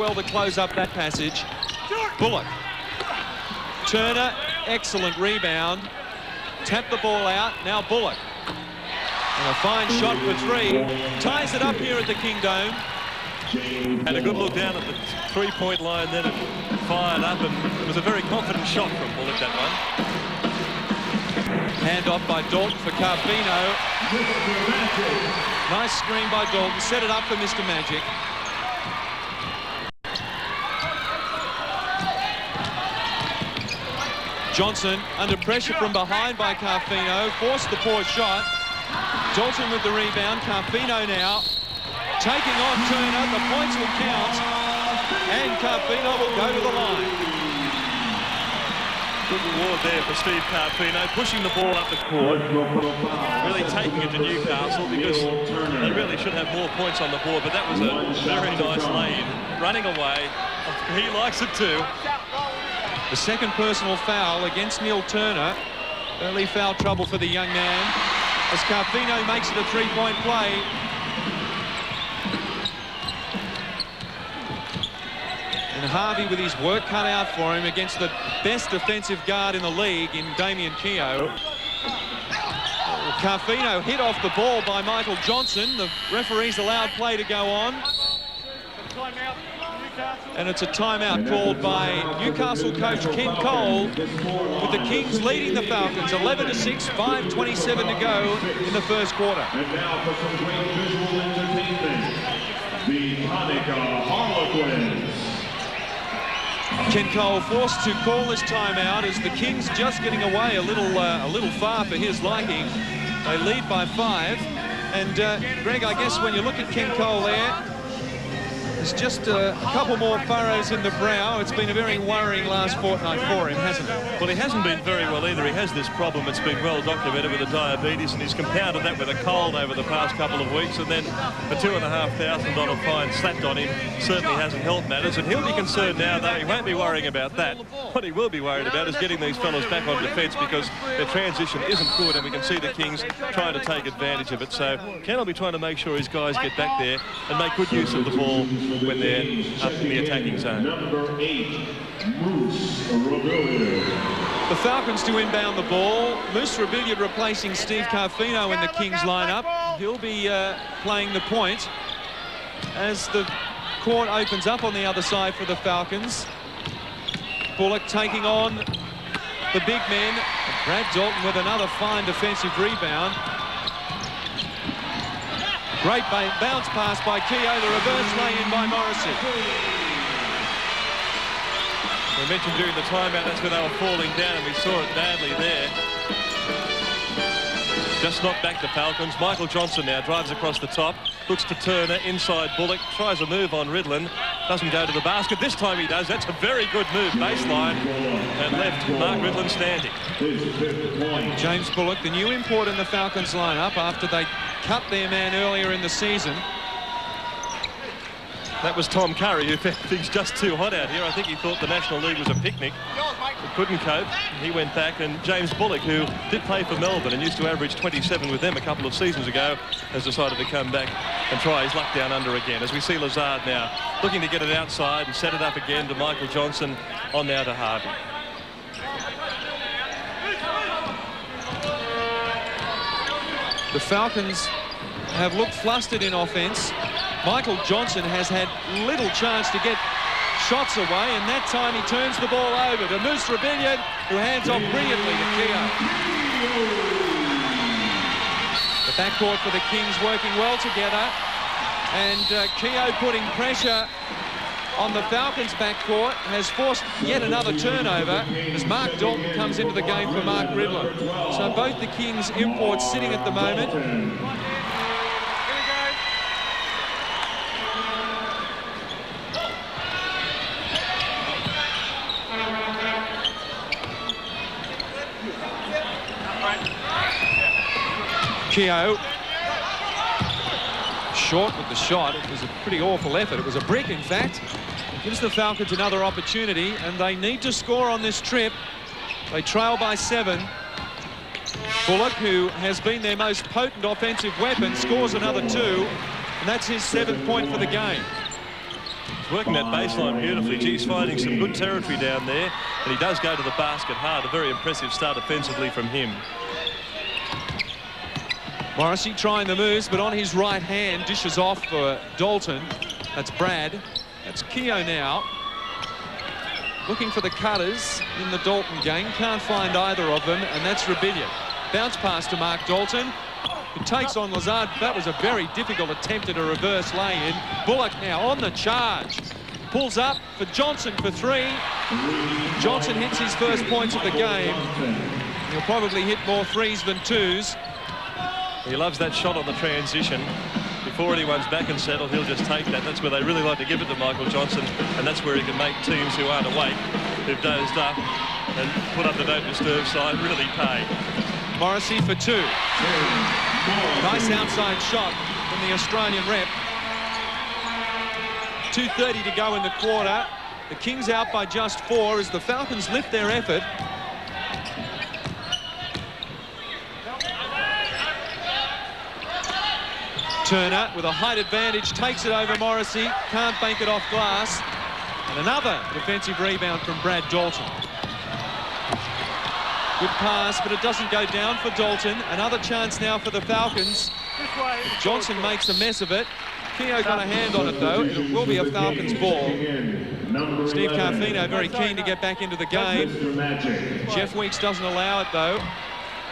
well to close up that passage. Bullock. Turner, excellent rebound. Tap the ball out, now Bullock. And a fine shot for three. Ties it up here at the Kingdome. Had a good look down at the three-point line, then it fired up, and it was a very confident shot from Bullock, that one. Hand off by Dalton for Carfino. Nice screen by Dalton. Set it up for Mr. Magic. Johnson under pressure from behind by Carfino. Forced the poor shot. Dalton with the rebound. Carfino now taking on Turner. The points will count. And Carfino will go to the line. Good reward there for Steve Carfino, pushing the ball up the court, really taking it to Newcastle, because they really should have more points on the board, but that was a very nice lane. Running away, he likes it too. The second personal foul against Neil Turner. Early foul trouble for the young man as Carfino makes it a three-point play. And Harvey with his work cut out for him against the best defensive guard in the league in Damian Keogh. Carfino hit off the ball by Michael Johnson. The referees allowed play to go on. And it's a timeout called by Newcastle coach Ken Cole, with the Kings leading the Falcons 11-6, 5:27 to go in the first quarter. And now for some great visual entertainment, the Hanukkah Harlequins. Ken Cole forced to call this timeout as the Kings just getting away a little far for his liking. They lead by 5. And Greg, I guess when you look at Ken Cole there, there's just a couple more furrows in the brow. It's been a very worrying last fortnight for him, hasn't it? Well, he hasn't been very well either. He has this problem. It's been well documented with the diabetes, and he's compounded that with a cold over the past couple of weeks, and then a $2,500 fine slapped on him certainly hasn't helped matters, and he'll be concerned now, though. He won't be worrying about that. What he will be worried about is getting these fellas back on defence, because their transition isn't good, and we can see the Kings trying to take advantage of it. So Ken will be trying to make sure his guys get back there and make good use of the ball when they're up in the attacking zone. Number 8, Moose Robilliard. The Falcons to inbound the ball. Moose Robilliard replacing Steve Carfino in the Kings lineup. He'll be playing the point as the court opens up on the other side for the Falcons. Bullock taking on the big men. Brad Dalton with another fine defensive rebound. Great bounce pass by Keogh, the reverse lay-in by Morrissey. We mentioned during the timeout that's where they were falling down, and we saw it badly there. Just knocked back the Falcons. Michael Johnson now drives across the top, looks to Turner, inside Bullock, tries a move on Ridlen, doesn't go to the basket. This time he does. That's a very good move, baseline, and left Marc Ridlen standing. James Bullock, the new import in the Falcons lineup after they cut their man earlier in the season. That was Tom Curry, who found things just too hot out here. I think he thought the National League was a picnic, but couldn't cope. He went back, and James Bullock, who did play for Melbourne and used to average 27 with them a couple of seasons ago, has decided to come back and try his luck down under again. As we see Lazard now looking to get it outside and set it up again to Michael Johnson, on now to Harvey. The Falcons have looked flustered in offense. Michael Johnson has had little chance to get shots away, and that time he turns the ball over to Moose Robilliard, who hands off brilliantly to Keogh. The backcourt for the Kings working well together, and Keogh putting pressure on the Falcons' backcourt has forced yet another turnover as Marc Dalton comes into the game for Marc Ridlen. So both the Kings imports sitting at the moment. Keogh short with the shot. It was a pretty awful effort. It was a brick, in fact. It gives the Falcons another opportunity, and they need to score on this trip. They trail by 7. Bullock, who has been their most potent offensive weapon, scores another 2, and that's his 7th point for the game. working that baseline beautifully. He's finding some good territory down there, and he does go to the basket hard. A very impressive start offensively from him. Morrissey trying the moves, but on his right hand, dishes off for Dalton. That's Brad. That's Keogh now. Looking for the cutters in the Dalton gang. Can't find either of them, and that's Ridlen. Bounce pass to Marc Dalton, who takes on Lazard. That was a very difficult attempt at a reverse lay-in. Bullock now on the charge. Pulls up for Johnson for three. Johnson hits his first points of the game. He'll probably hit more threes than twos. He loves that shot on the transition. Before anyone's back and settled, he'll just take that. That's where they really like to give it to Michael Johnson, and that's where he can make teams who aren't awake, who've dozed up and put up the don't disturb sign, really pay. Morrissey for two. Nice outside shot from the Australian rep. 2:30 to go in the quarter. The Kings out by just 4 as the Falcons lift their effort. Turner with a height advantage takes it over Morrissey, can't bank it off glass, and another defensive rebound from Brad Dalton. Good pass, but it doesn't go down for Dalton. Another chance now for the Falcons. Johnson makes a mess of it. Keogh got a hand on it though. It will be a Falcons ball. Steve Carfino very keen to get back into the game. Jeff Weeks doesn't allow it though.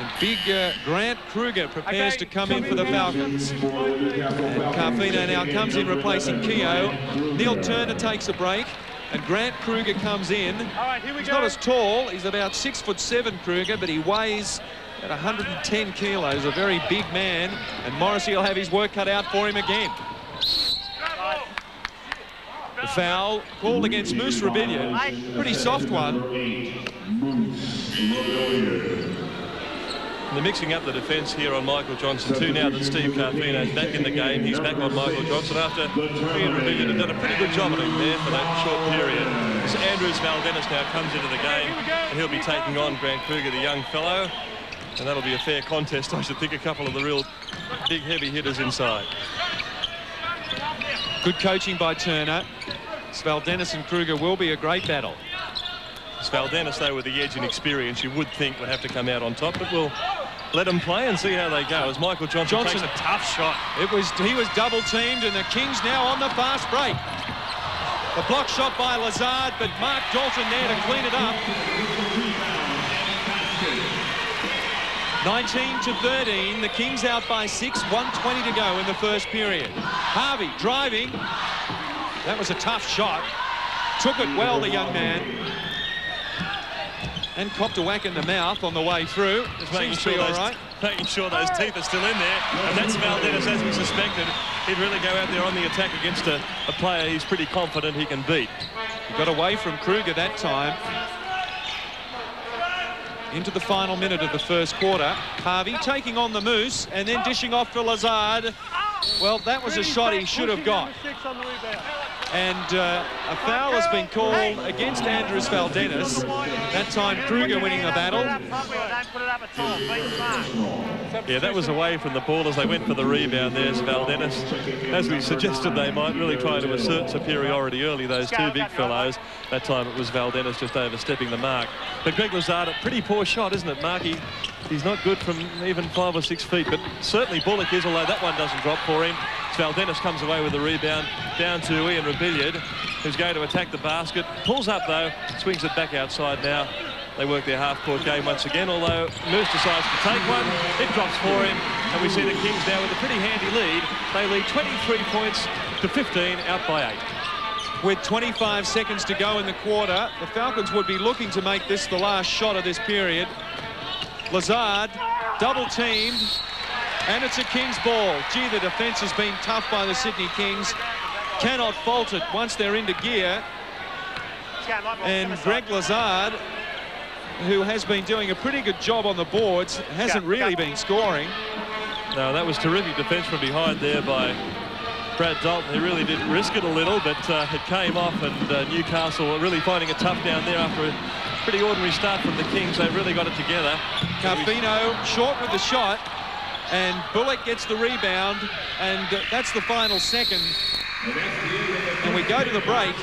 And big Grant Kruger prepares to come in for the Falcons. And Carfino now comes in replacing Keogh. Neil Turner takes a break, and Grant Kruger comes in. He's not as tall. He's about 6'7", Kruger, but he weighs at 110 kilos. A very big man, and Morrissey will have his work cut out for him again. The foul called against Moose Ridlen. Pretty soft one. They're mixing up the defence here on Michael Johnson too now that Steve Carfino's back in the game. He's back on Michael Johnson after he and Ridlen have done a pretty good job on him there for that short period. So Andrews Valdenis now comes into the game, and he'll be taking on Grant Kruger, the young fellow. And that'll be a fair contest, I should think. A couple of the real big heavy hitters inside. Good coaching by Turner. Valdenis and Kruger will be a great battle. Valdenis, though, with the edge and experience, you would think would have to come out on top, but we'll let them play and see how they go as Michael Johnson takes a tough shot. He was double teamed, and the Kings now on the fast break. The block shot by Lazard, but Marc Dalton there to clean it up. 19-13, the Kings out by 6, 1:20 to go in the first period. Harvey driving. That was a tough shot. Took it well, the young man. And copped a whack in the mouth on the way through. Just making sure those teeth are still in there. And that's Valdenis, as we suspected. He'd really go out there on the attack against a player he's pretty confident he can beat. He got away from Kruger that time. Into the final minute of the first quarter. Harvey taking on the Moose and then dishing off for Lazard. Well, that was a shot he should have got. And a foul has been called against Andrews Valdenis. That time Kruger winning the battle. Yeah, that was away from the ball as they went for the rebound. There's Valdenis. As we suggested, they might really try to assert superiority early, those two big fellows. That time it was Valdenis just overstepping the mark. But Greg Lazard, a pretty poor shot, isn't it, Marc? He's not good from even 5 or 6 feet, but certainly Bullock is, although that one doesn't drop for him. Valdenis comes away with the rebound down to Ian Ridlen, who's going to attack the basket. Pulls up, though, swings it back outside now. They work their half-court game once again, although Moose decides to take one. It drops for him, and we see the Kings now with a pretty handy lead. They lead 23 points to 15, out by 8. With 25 seconds to go in the quarter, the Falcons would be looking to make this the last shot of this period. Lazard, double-teamed, and it's a Kings ball. Gee, the defence has been tough by the Sydney Kings. Cannot fault it once they're into gear. And Greg Lazard, who has been doing a pretty good job on the boards, hasn't really been scoring. No, that was terrific defence from behind there by Brad Dalton. He really did risk it a little, but it came off, and Newcastle were really finding it tough down there after a pretty ordinary start from the Kings. They've really got it together. Carfino short with the shot, and Bullock gets the rebound, and that's the final second. and we go to the break.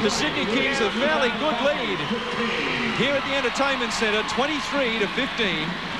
The Sydney Kings a fairly good lead here at the Entertainment Centre, 23-15.